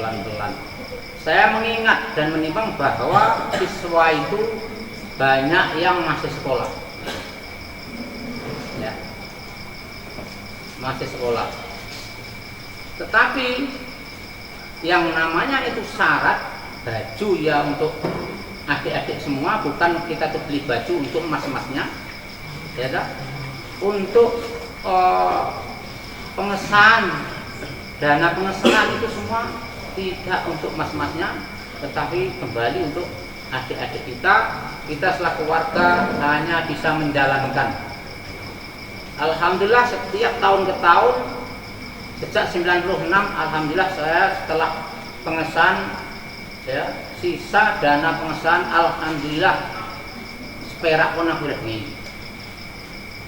pelan-pelan. Saya mengingat dan menimbang bahwa siswa itu banyak yang masih sekolah, ya, masih sekolah. Tetapi yang namanya itu syarat baju ya untuk adik-adik semua, bukan kita tuh beli baju untuk mas-masnya, ya tak? Untuk pengesahan, dana pengesahan itu semua tidak untuk mas-masnya, tetapi kembali untuk adik-adik kita. Kita selaku warga hanya bisa menjalankan. Alhamdulillah setiap tahun ke tahun sejak 96, alhamdulillah saya setelah pengesahan, ya, sisa dana pengesahan alhamdulillah seperak pun aku udah nih.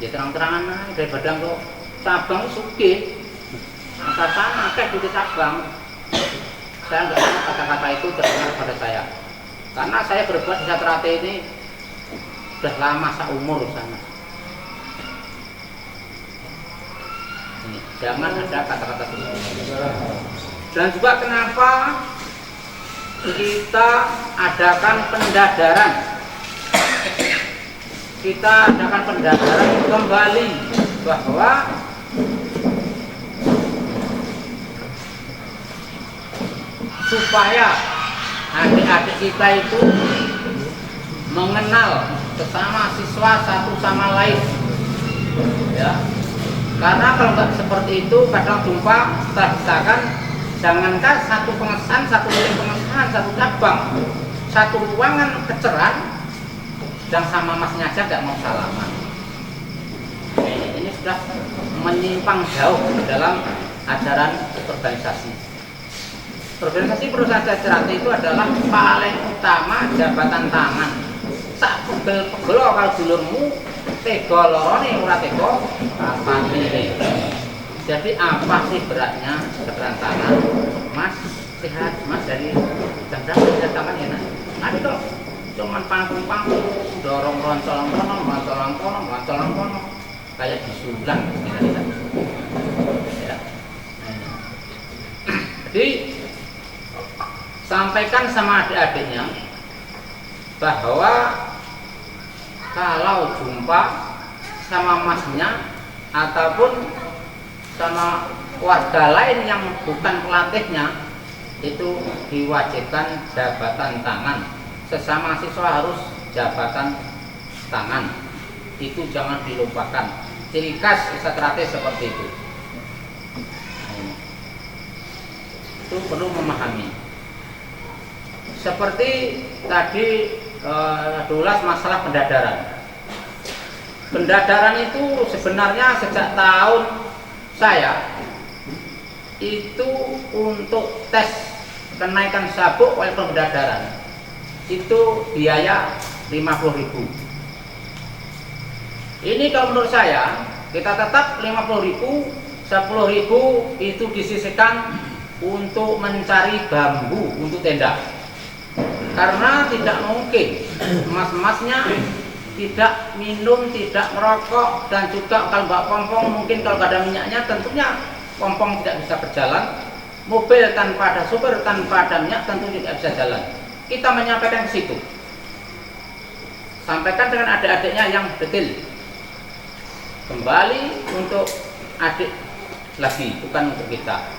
Ya terang-terangan daripada kok cabang suge atasan akeh di cabang. Saya nggak mau kata-kata itu terdengar pada saya, karena saya berbuat di Satrate ini sudah lama seumur sana. Ini, jangan ada kata-kata seperti. Dan juga kenapa kita adakan pendadaran? Kita adakan pendadaran kembali bahwa supaya adik-adik kita itu mengenal sesama siswa satu sama lain, ya. Karena kalau nggak seperti itu kadang jumpa misalkan jangankan satu pengesahan, satu milik pengesahan, satu cabang, satu ruangan keceran, dan sama masnya aja nggak mau salaman. Ini sudah menyimpang jauh dalam ajaran organisasi. Organisasi perusahaan Satrate itu adalah paling utama jabatan tangan. Sak pegel-pegel kalau dulurmu tega lorone ora tega apa ini. Jadi apa sih beratnya jabatan tangan? Mas sehat, Mas dari jabatan tangan enak. Tapi kok cuman panggung-panggung, dorong roncol-roncol, kayak disulang kira-kira. Ya. Jadi sampaikan sama adik-adiknya bahwa kalau jumpa sama masnya ataupun sama warga lain yang bukan pelatihnya, itu diwajibkan jabatan tangan. Sesama siswa harus jabatan tangan. Itu jangan dilupakan. Ciri khas Satrate seperti itu. Itu perlu memahami. Seperti tadi dulas masalah pendadaran. Pendadaran itu sebenarnya sejak tahun saya itu untuk tes kenaikan sabuk oleh pendadaran itu biaya 50.000. Ini kalau menurut saya kita tetap 50.000, 10.000 itu disisihkan untuk mencari bambu untuk tenda. Karena tidak mungkin mas-masnya tidak minum, tidak merokok, dan juga kalau nggak pompong, mungkin kalau nggak ada minyaknya tentunya pompong tidak bisa berjalan. Mobil tanpa ada supir, tanpa ada minyak tentu tidak bisa jalan. Kita menyampaikan ke situ. Sampaikan dengan adik-adiknya yang detail. Kembali untuk adik lagi, bukan untuk kita.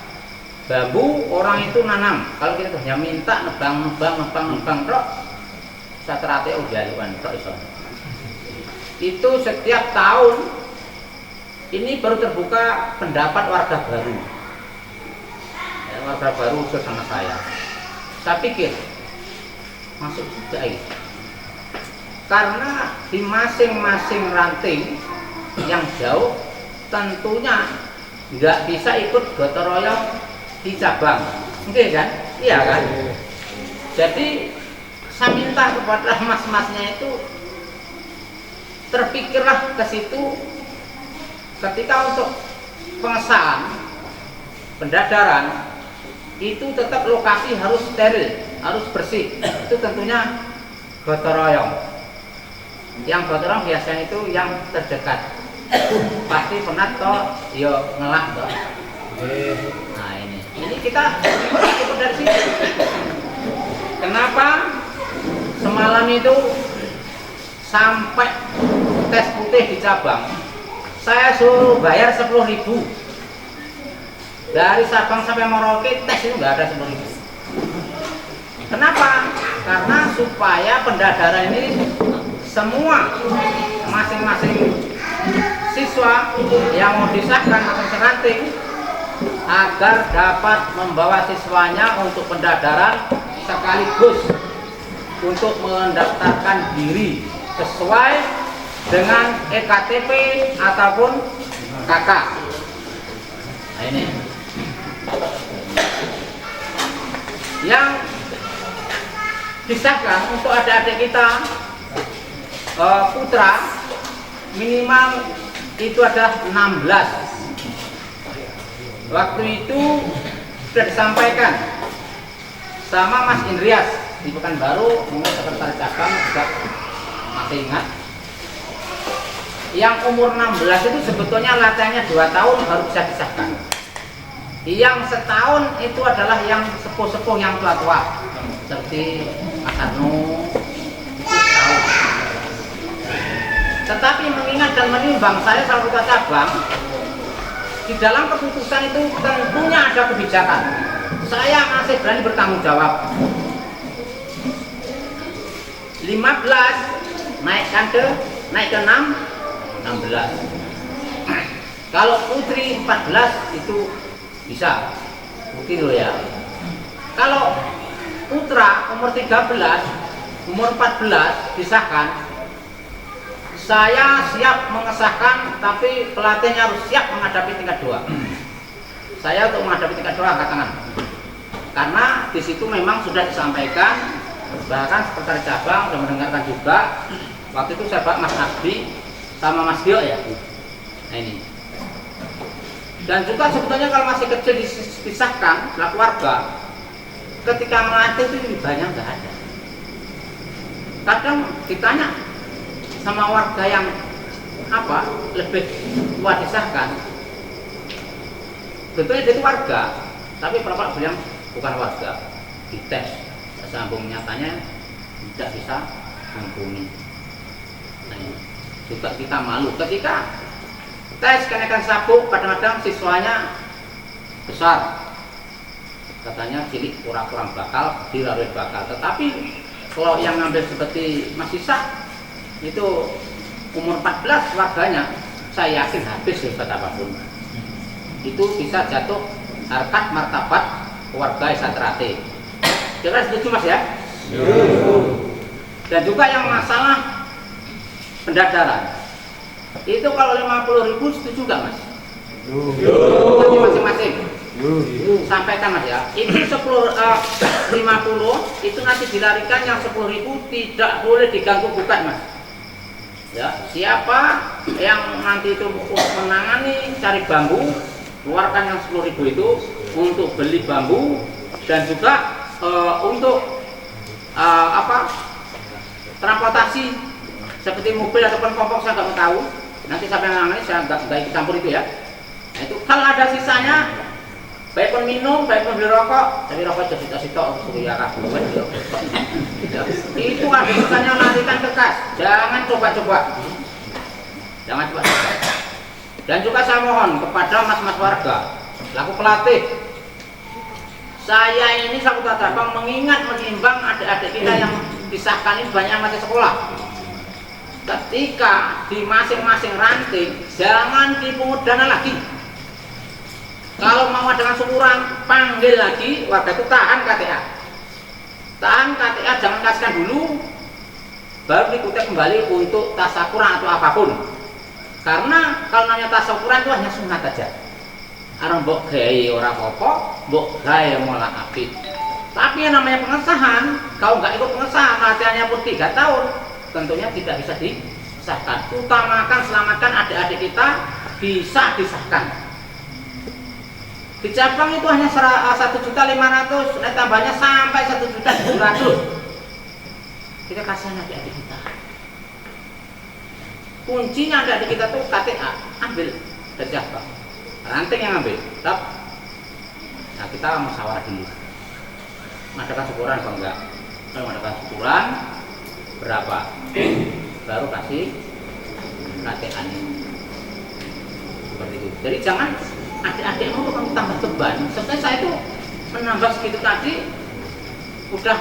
Bambu orang itu nanam. Kalau kita hanya minta nebang tok, Satrate ujaluan tok iso. Itu setiap tahun ini baru terbuka pendapat warga baru. Ya, warga baru bersama saya. Saya pikir masuk juga ini. Karena di masing-masing ranting yang jauh tentunya nggak bisa ikut gotong royong di cabang, oke kan? Iya kan? Jadi saya minta kepada mas-masnya itu terpikirlah ke situ ketika untuk pengesahan pendadaran itu tetap lokasi harus steril, harus bersih. Itu tentunya gotong royong. Yang gotong royong biasanya itu yang terdekat. Pasti penat toh, yo ngelak toh. Nah ini. Ini kita ikut dari sini. Kenapa semalam itu sampai tes putih di cabang saya suruh bayar 10.000 dari Sabang sampai Merauke, tes itu nggak ada 10.000. Kenapa? Karena supaya pendadaran ini semua masing-masing siswa yang mau disahkan atau seranting agar dapat membawa siswanya untuk pendadaran sekaligus untuk mendaftarkan diri sesuai dengan EKTP ataupun KK. Nah ini yang disahkan untuk adik-adik kita putra minimal itu adalah 16. Waktu itu sudah disampaikan sama Mas Indrias di Pekanbaru, mungkin sekretaris cabang juga masih ingat. Yang umur 16 itu sebetulnya latihannya 2 tahun baru bisa disahkan. Yang setahun itu adalah yang sepuh-sepuh yang tua-tua seperti Mas Arno itu setahun. Tetapi mengingat dan menimbang saya selaku ketua cabang, di dalam keputusan itu tentunya ada kebijakan. Saya masih berani bertanggung jawab. 15 naik ke 16. Kalau putri 14 itu bisa mungkin loh ya. Kalau putra umur 13, umur 14 disahkan, saya siap mengesahkan, tapi pelatihnya harus siap menghadapi tingkat 2. Saya untuk menghadapi tingkat 2 angkat tangan. Karena di situ memang sudah disampaikan, bahkan sekretaris cabang sudah mendengarkan juga. Waktu itu saya Pak Mas Abdi sama Mas Gio ya. Nah ini. Dan juga sebetulnya kalau masih kecil disahkan setelah keluarga, ketika melatih itu lebih banyak nggak ada. Kadang ditanya sama warga yang lebih tua disahkan, betulnya dia itu warga, tapi bapak bilang bukan warga, dites sambung nyatanya tidak bisa mumpuni. Nah, juga kita malu ketika tes kenaikan sabuk, kadang-kadang siswanya besar, katanya cilik kurang bakal, dilalui bakal. Tetapi kalau yang ngambil seperti Mas Isa itu umur 14 warganya, saya yakin habis hebat apapun. Itu bisa jatuh harkat martabat keluarga Isatrate. Kira setuju Mas ya? Dan juga yang masalah pendadaran. Itu kalau 50.000 setuju nggak Mas? Masing-masing. Sampaikan Mas ya. Itu 50 itu nanti dilarikan, yang 10.000 tidak boleh diganggu gugat Mas. Ya, siapa yang nanti itu menangani cari bambu, keluarkan yang 10.000 itu untuk beli bambu dan juga untuk transportasi seperti mobil ataupun kompok, saya nggak tahu. Nanti siapa yang menangani, saya nggak ikut campur itu ya. Nah, itu kalau ada sisanya, baik pun minum, baik pun beli rokok, tapi rokok jadi sitok suruh ya kak. Itu ada sisanya larikan ke kas, jangan coba-coba. Jangan coba. Dan juga saya mohon kepada mas-mas warga, laku pelatih, saya ini selaku ketua cabang mengingat menimbang adik-adik kita yang disahkan ini banyak yang masih sekolah. Ketika di masing-masing ranting, jangan dipungut dana lagi. Kalau mau dengan syukuran, panggil lagi warga itu, tahan KTA. Tahan KTA, jangan kasihkan dulu, baru dikutip kembali untuk tasakuran atau apapun. Karena kalau namanya tasakuran itu hanya sunat aja. Orang mbok gaya orang apa, mbok gaya malah apik. Tapi yang namanya pengesahan, kalau nggak ikut pengesahan, latihannya pun 3 tahun, tentunya tidak bisa disahkan. Utamakan selamatkan adik-adik kita bisa disahkan. Di cabang itu hanya 1.500.000, naik tambahnya sampai 1.700.000. Kita kasihan adik-adik kita. Kuncinya adik-adik kita tuh KTA, ambil dari cabang. Ranting yang ambil. Nah kita musyawarah dulu, mengadakan syukuran apa enggak. Kalau mengadakan syukuran berapa, baru kasih latihan seperti itu. Jadi jangan adik-adikmu tuh kamu tambah beban. Sebenarnya saya itu menambah segitu tadi udah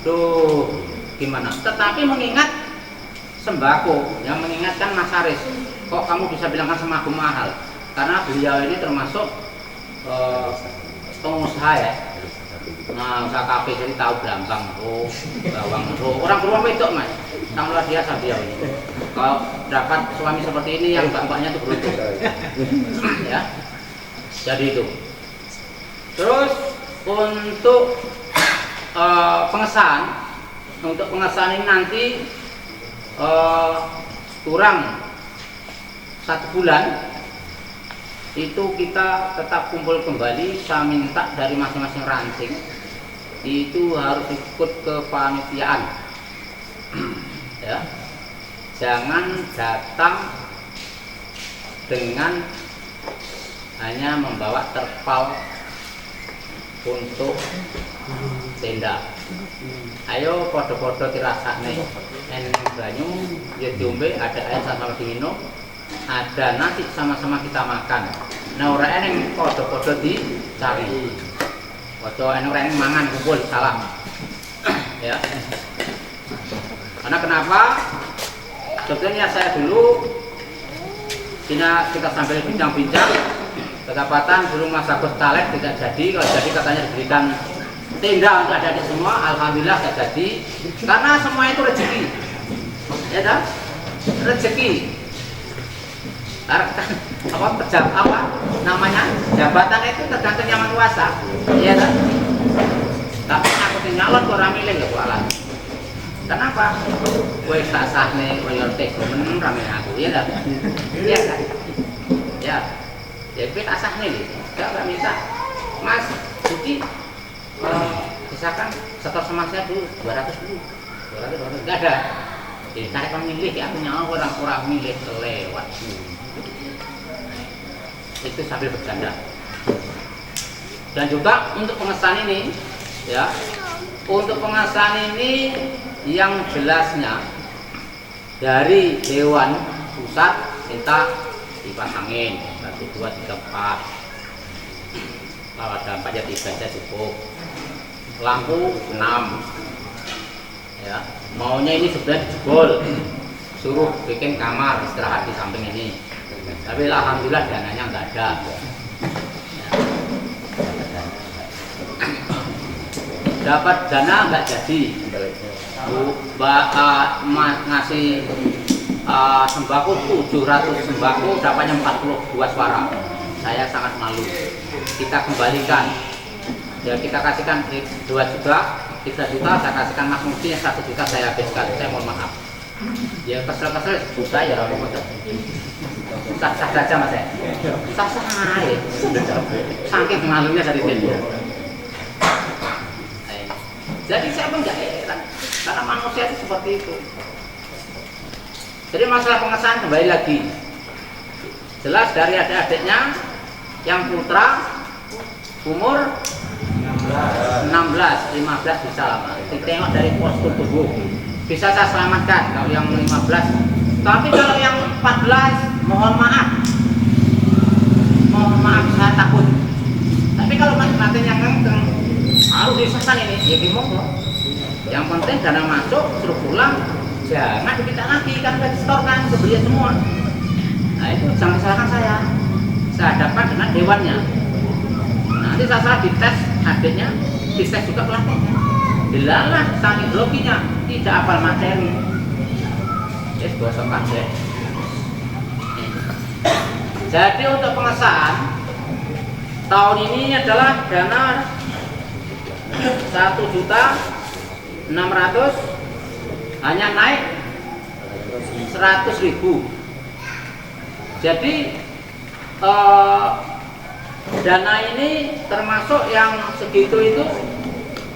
tuh gimana. Tetapi mengingat sembako, yang mengingatkan Mas Haris, kok kamu bisa bilangkan sembako mahal? Karena beliau ini termasuk pengusaha ya. Nah, usaha kafe, jadi tahu Brambang, bawang, orang beruang itu Mas, sangat luar biasa beliau ini. Kalau dapat suami seperti ini yang mbak-mbaknya tuh beruntung. Ya, jadi itu. Terus untuk pengesahan ini nanti kurang 1 bulan itu kita tetap kumpul kembali. Saya minta dari masing-masing ranting itu harus ikut ke panitiaan. Ya, jangan datang dengan hanya membawa terpal untuk tenda. Ayo podo-podo dirasakne eneng banyu ya diombe, ada air sama-sama diminum, ada nasi sama-sama kita makan. Nah ora eneng podo-podo dicari. Ojo eneng mangan kumpul salam. Ya. Karena kenapa? Sebetulnya saya dulu kita sambil bincang-bincang, kedapatan dulu Mas Agus Talek tidak jadi. Kalau jadi katanya diberikan tenda untuk adik-adik semua. Alhamdulillah tidak jadi, karena semua itu rezeki. Ya kan? Rezeki. Apa namanya? Jabatan itu tergantung yang kuasa. Iya kan? Tapi aku nyalon orang milih nggak kualat. Kenapa? Gue tak sah nih, gue yortek, gue ramai aku, ya kan? Iya kan? Ya, gue tak sah nih, gak minta, Mas, Budi, misalkan setor sama saya dulu 200 dulu, 200, nggak ada. Jadi saya pemilih, ya aku nyawa orang-orang milih lewat. Itu sambil bercanda. Dan juga untuk pengesahan ini, ya, untuk pengesahan ini yang jelasnya dari Dewan Pusat minta dipasangin 1, 2, 3, 4. Kalau ada 4 ya 3 saja cukup. Lampu 6. Ya, maunya ini sudah dijebol, suruh bikin kamar istirahat di samping ini. Tapi alhamdulillah dananya nggak ada. Dapat dana nggak jadi. Ngasih sembako 700 sembako, dapatnya 42 suara. Saya sangat malu. Kita kembalikan. Ya kita kasihkan 2 juta, 3 juta saya kasihkan Mas Mufti, 1 juta saya habiskan. Saya mohon maaf. Ya kesel-kesel juta ya orang-orang. Sah-sah saja Mas ya. Sah-sah aja. Saking malunya dari dia. Jadi saya pun nggak heran, karena manusia itu seperti itu. Jadi masalah pengesahan kembali lagi, jelas dari adik-adiknya yang putra umur 16, 15 bisa lama. Ditengok dari postur tubuh bisa saya selamatkan kalau yang 15. Tapi kalau yang 14 mohon maaf saya takut. Tapi kalau nanti yang ngengkeng harus disahkan ini, ya gimana? Yang penting dana masuk, suruh pulang, jangan diminta lagi, kan sudah disetorkan ke beliau semua. Nah itu jangan disalahkan saya hadapkan dengan dewannya. Nanti saya dites adiknya, dites juga pelatihnya. Dilalah saking loginya, tidak hafal materi. Yes, gosok aja. Jadi untuk pengesahan tahun ini adalah dana 1.600.000 hanya naik 100.000. Jadi dana ini termasuk yang segitu itu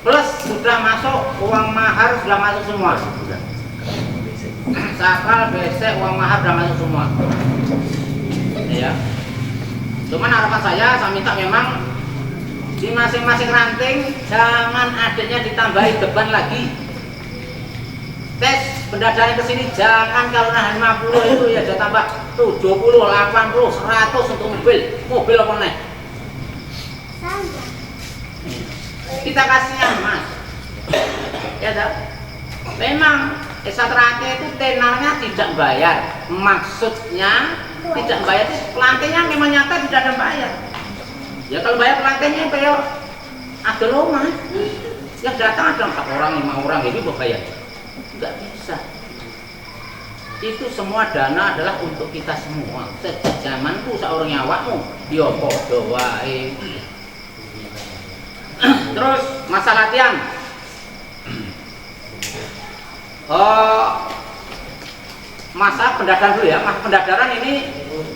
plus sudah masuk uang mahar, sudah masuk semua. Sakral, BC, uang mahar sudah masuk semua. Ya. Cuman harapan saya minta memang di masing-masing ranting jangan adanya ditambahi beban lagi. Tes pendadaran ke sini jangan kalau nahan 50 itu ya sudah tambah 70, 80, 100 untuk mobil apa nih? Kita kasih yang mas. Ya dah. Memang S1 itu tenarnya tidak bayar. Maksudnya tidak bayar itu pelantainya memang nyata tidak ada bayar. Ya kalau bayar pelantainya kayak ada rumah. Yang datang ada 4 orang, 5 orang jadi bayar. Enggak bisa. Itu semua dana adalah untuk kita semua. Zamanku seorang nyawakmu yo padha wae. Terus masa latihan. Masa pendadaran dulu ya. Masa pendadaran ini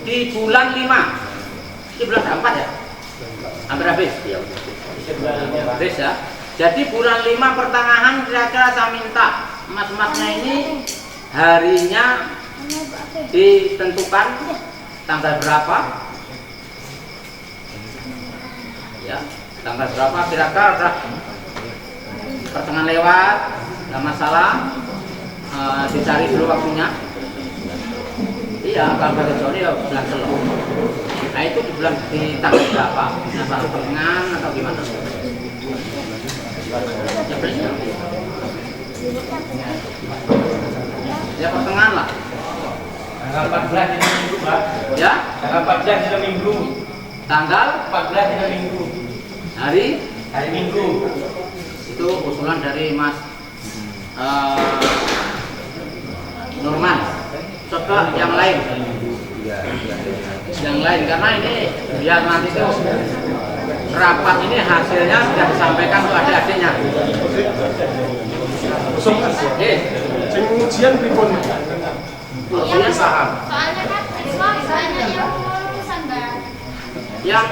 di bulan 5. Di bulan 4 ya? Hampir habis. Habis ya. Jadi bulan 5 pertengahan kira-kira saya minta mas-masnya ini harinya ditentukan tanggal berapa? Ya, tanggal berapa kira-kira pertengahan lewat, nggak masalah. Dicari dulu waktunya. Iya, kalau pada sore ya bulan Selo. Nah itu di bulan di tanggal berapa? Nah, baru pertengahan atau gimana? Ya pertengahan lah. Tanggal 14 dina Minggu, Pak. Ya? Tanggal 14 dina Minggu. Tanggal 14 dina Minggu. hari Minggu. itu usulan dari Mas Nurman. Coba yang lain. Yang lain karena ini biar nanti tuh rapat ini hasilnya sudah disampaikan ke adik-adiknya. Sing ujian pripun? Ujian saham. Soalnya kan soalnya yang lulusan Mbak. Yang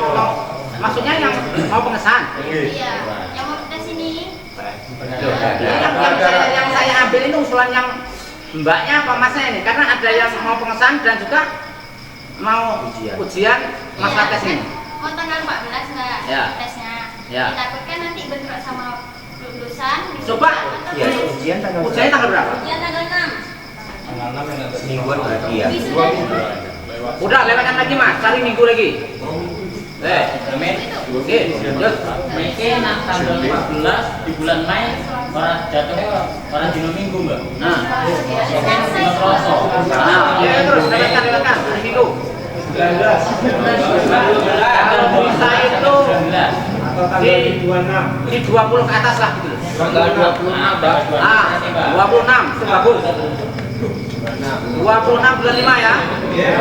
maksudnya yang mau pengesahan. Iya, yang mau tes ini. Yang saya ambil ini usulan yang mbaknya apa masnya ini karena ada yang mau pengesahan dan juga mau ujian masa tes ini. Mau tanggal 14 Mbak Ya. tesnya. Ya. Ditakutkan nanti bentrok sama lulusan. Coba. Ya. Ujian tanggal Ujiannya tanggal berapa? Ujian tanggal 6. Tanggal 6 yang semingguan berarti ya. Wisuda. Udah lewatkan lagi mas, cari minggu lagi. Amin. Oke, terus Mungkin tanggal 14 di bulan Mei orang jatuhnya orang dino minggu mbak. nah, Mungkin Selasa. nah, ya terus lewatkan hari minggu. 19. Kalau bisa itu di 20 ke atas lah gitu. Tanggal 26 mbak. Ah, 26 itu bagus. 26 bulan 5 ya. Iya.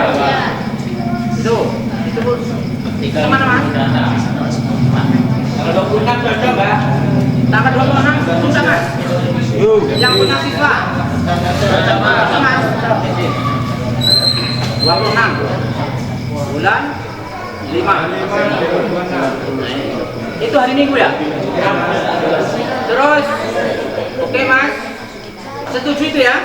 Itu kemana mas? Tanggal 26 cocok, Mbak. Tanggal 26 susah mas. Yang punya siswa. Mas. 26 bulan 5. Itu hari Minggu ya? Terus, oke mas. Setuju itu ya?